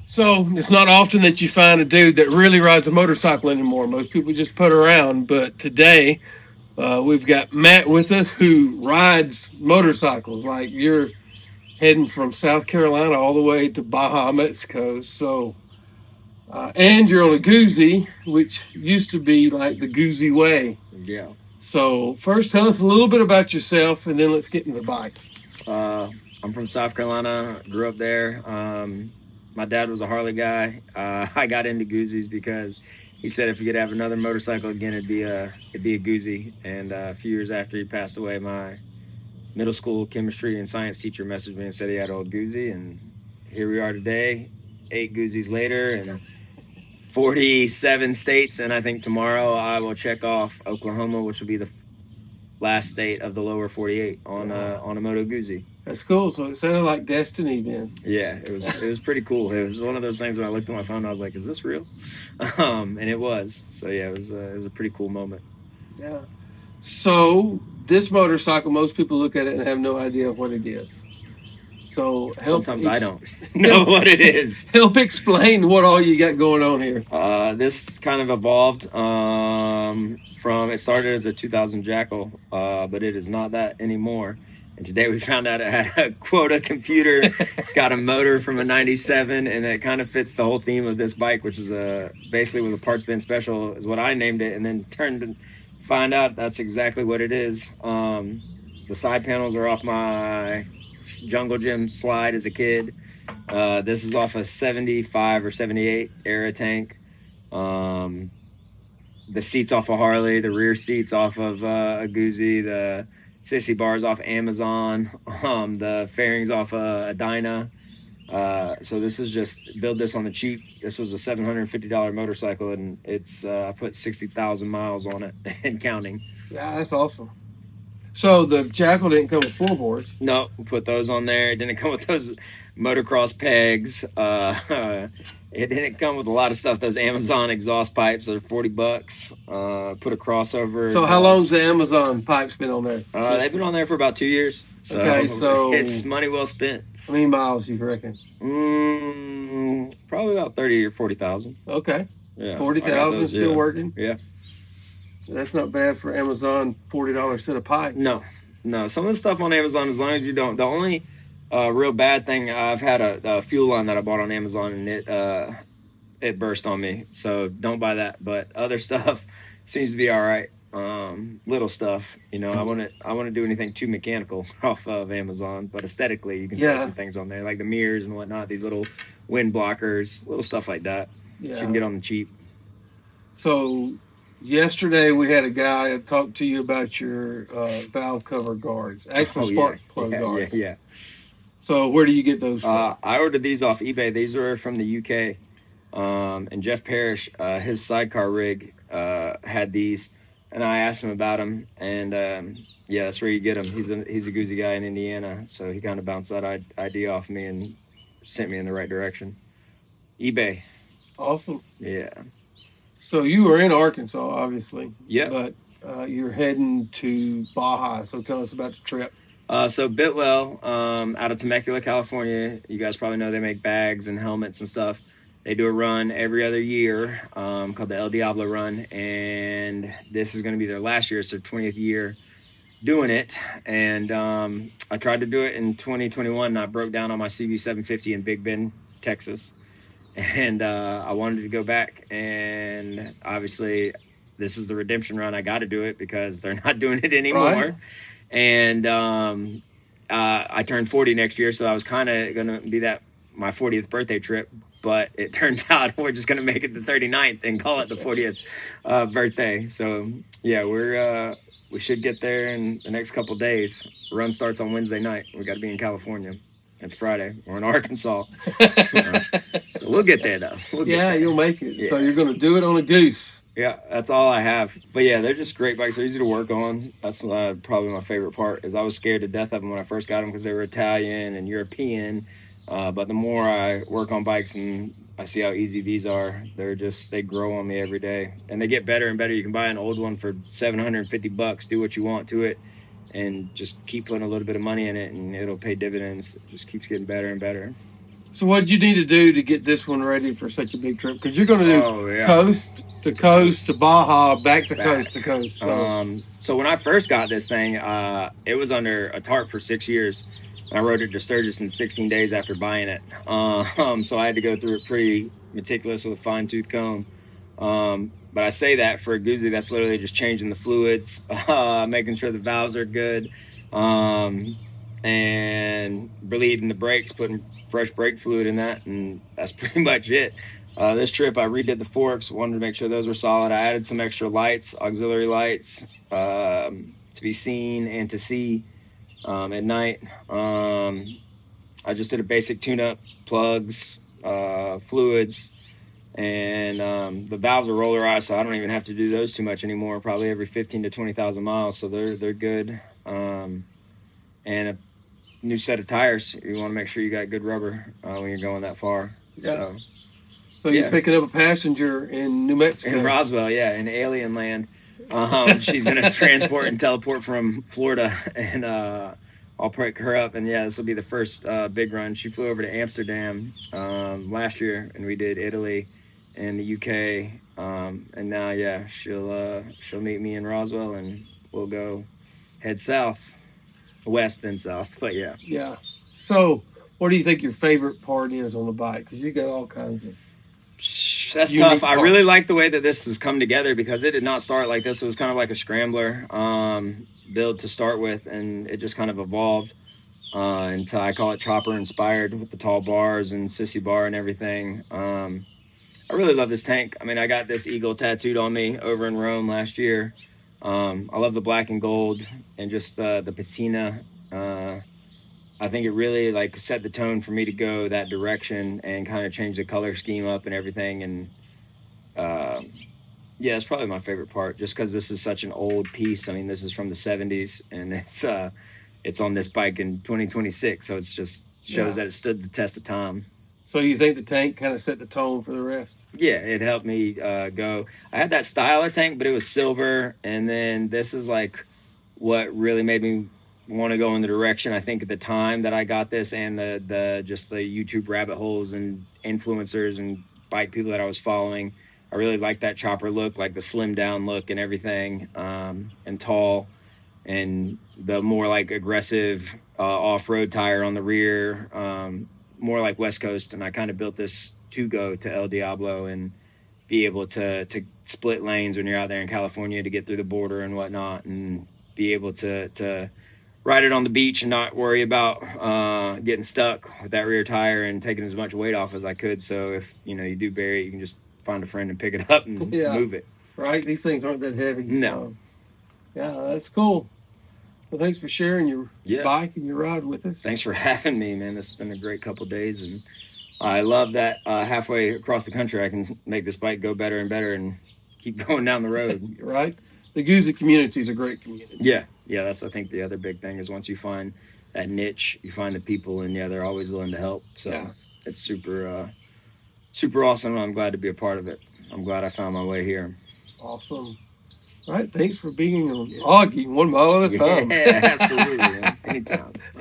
So it's not often that you find a dude that really rides a motorcycle anymore. Most people just put around. But today we've got Matt with us who rides motorcycles. Like you're heading from South Carolina all the way to Baja, Mexico. So and you're on a Guzzi, which used to be like the Guzzi way. Yeah. So first, tell us a little bit about yourself, and then let's get into the bike. I'm from South Carolina. Grew up there. My dad was a Harley guy. I got into Guzzis because he said if he could have another motorcycle again, it'd be a Guzzi. And a few years after he passed away, my middle school chemistry and science teacher messaged me and said he had an old Guzzi, and here we are today, 8 Guzzis later, and 47 states. And I think tomorrow I will check off Oklahoma, which will be the last state of the lower 48 on a Moto Guzzi. That's cool. So it sounded like destiny then. Yeah, it was pretty cool. It was one of those things when I looked at my phone, I was like, "Is this real?" And it was. So yeah, it was a pretty cool moment. Yeah. So this motorcycle, most people look at it and have no idea what it is. So sometimes I don't know what it is. Help explain what all you got going on here. This kind of evolved from, it started as a 2000 Jackal, but it is not that anymore. And today we found out it had a quota computer. It's got a motor from a 97, and it kind of fits the whole theme of this bike, which is basically was a parts bin special is what I named it, and then turned to find out that's exactly what it is. The side panels are off my Jungle Gym slide as a kid. This is off a 75 or 78 era tank. The seats off a Harley, the rear seats off of a Guzzi, the sissy bars off Amazon, the fairings off a Dyna. So this is just build this on the cheap. This was a $750 motorcycle, and it's I put 60,000 miles on it and counting. Yeah, that's awesome. So the Jackal didn't come with floorboards. No, put those on there. It didn't come with those motocross pegs. It didn't come with a lot of stuff. Those Amazon exhaust pipes are $40. Put a crossover. So how long's the Amazon pipes been on there? They've been on there for about 2 years. So, okay, so it's money well spent. How many miles you reckon? Probably about 30 or 40,000. Okay. Yeah. 40,000 still working? Yeah. That's not bad for Amazon, $40 set of pipes. No. Some of the stuff on Amazon, as long as you don't. The only real bad thing, I've had a fuel line that I bought on Amazon, and it burst on me. So don't buy that. But other stuff seems to be all right. Little stuff, I wouldn't do anything too mechanical off of Amazon, but aesthetically you can throw some things on there, like the mirrors and whatnot, these little wind blockers, little stuff like that. Yeah. You can get on the cheap. So yesterday we had a guy talk to you about your valve cover guards, actual spark plug guards. Yeah. So where do you get those from? I ordered these off eBay. These were from the UK. And Jeff Parrish, his sidecar rig had these. And I asked him about him, and that's where you get him. He's a Guzzi guy in Indiana, so he kind of bounced that idea off me and sent me in the right direction. eBay. Awesome. Yeah. So you were in Arkansas, obviously. Yeah. But you're heading to Baja, so tell us about the trip. So Biltwell, out of Temecula, California. You guys probably know they make bags and helmets and stuff. They do a run every other year called the Diablo Run, and this is going to be their last year. It's their 20th year doing it, and I tried to do it in 2021, and I broke down on my CB750 in Big Bend, Texas, and I wanted to go back, and obviously this is the redemption run. I got to do it because they're not doing it anymore, right. And I turned 40 next year, so I was kind of going to be my 40th birthday trip, but it turns out we're just going to make it the 39th and call it the 40th birthday. So yeah, we should get there in the next couple days. The run starts on Wednesday night. We got to be in California. It's Friday. We're in Arkansas. So we'll get there though. You'll make it. Yeah. So you're going to do it on a Goose. Yeah, that's all I have. But yeah, they're just great bikes. They're easy to work on. That's probably my favorite part is I was scared to death of them when I first got them because they were Italian and European. But the more I work on bikes and I see how easy these are, they grow on me every day, and they get better and better. You can buy an old one for $750, do what you want to it, and just keep putting a little bit of money in it, and it'll pay dividends. It just keeps getting better and better. So what you need to do to get this one ready for such a big trip? Because you're going to do coast to Baja, back to coast to coast. So when I first got this thing, it was under a tarp for 6 years. And I rode it to Sturgis in 16 days after buying it. So I had to go through it pretty meticulous with a fine-tooth comb. But I say that for a Guzzi, that's literally just changing the fluids, making sure the valves are good, and relieving the brakes, putting fresh brake fluid in that, and that's pretty much it. This trip, I redid the forks, wanted to make sure those were solid. I added some extra lights, auxiliary lights, to be seen and to see at night. I just did a basic tune-up, plugs, fluids, and the valves are rollarized, so I don't even have to do those too much anymore, probably every 15 to 20,000 miles, so they're good. And a new set of tires. You want to make sure you got good rubber when you're going that far. Yeah. So you're picking up a passenger in New Mexico. In Roswell, in alien land. She's going to transport and teleport from Florida, and I'll pick her up. And this will be the first big run. She flew over to Amsterdam last year, and we did Italy and the UK. And now, she'll meet me in Roswell, and we'll go head south. West then south, but yeah. So what do you think your favorite part is on the bike? Because you got all kinds of that's tough parts. I really like the way that this has come together, because it did not start like this. It was kind of like a scrambler build to start with, and it just kind of evolved until I call it chopper inspired, with the tall bars and sissy bar and everything. I really love this tank. I mean, I got this eagle tattooed on me over in Rome last year. I love the black and gold and just the patina. I think it really set the tone for me to go that direction and kind of change the color scheme up and everything. And it's probably my favorite part, just because this is such an old piece. I mean, this is from the 70s, and it's on this bike in 2026, so it's just shows that it stood the test of time. So you think the tank kind of set the tone for the rest? Yeah, it helped me go. I had that style of tank, but it was silver, and then this is what really made me want to go in the direction. I think at the time that I got this, and the YouTube rabbit holes and influencers and bike people that I was following, I really liked that chopper look, like the slim down look and everything, and tall, and the more aggressive off-road tire on the rear. More like West Coast, and I kind of built this to go to El Diablo and be able to split lanes when you're out there in California to get through the border and whatnot, and be able to ride it on the beach and not worry about getting stuck with that rear tire, and taking as much weight off as I could. So if you do bury it, you can just find a friend and pick it up and move it. Right, these things aren't that heavy. No. So. That's cool. Well, thanks for sharing your bike and your ride with us. Thanks for having me, man. This has been a great couple of days, and I love that halfway across the country I can make this bike go better and better and keep going down the road. Right? The Guzzi community is a great community. Yeah, that's I think the other big thing is, once you find that niche, you find the people, and they're always willing to help. So it's super awesome. I'm glad to be a part of it. I'm glad I found my way here. Awesome. All right, thanks for being on Augie 1 mile at a time. Yeah, absolutely. Anytime.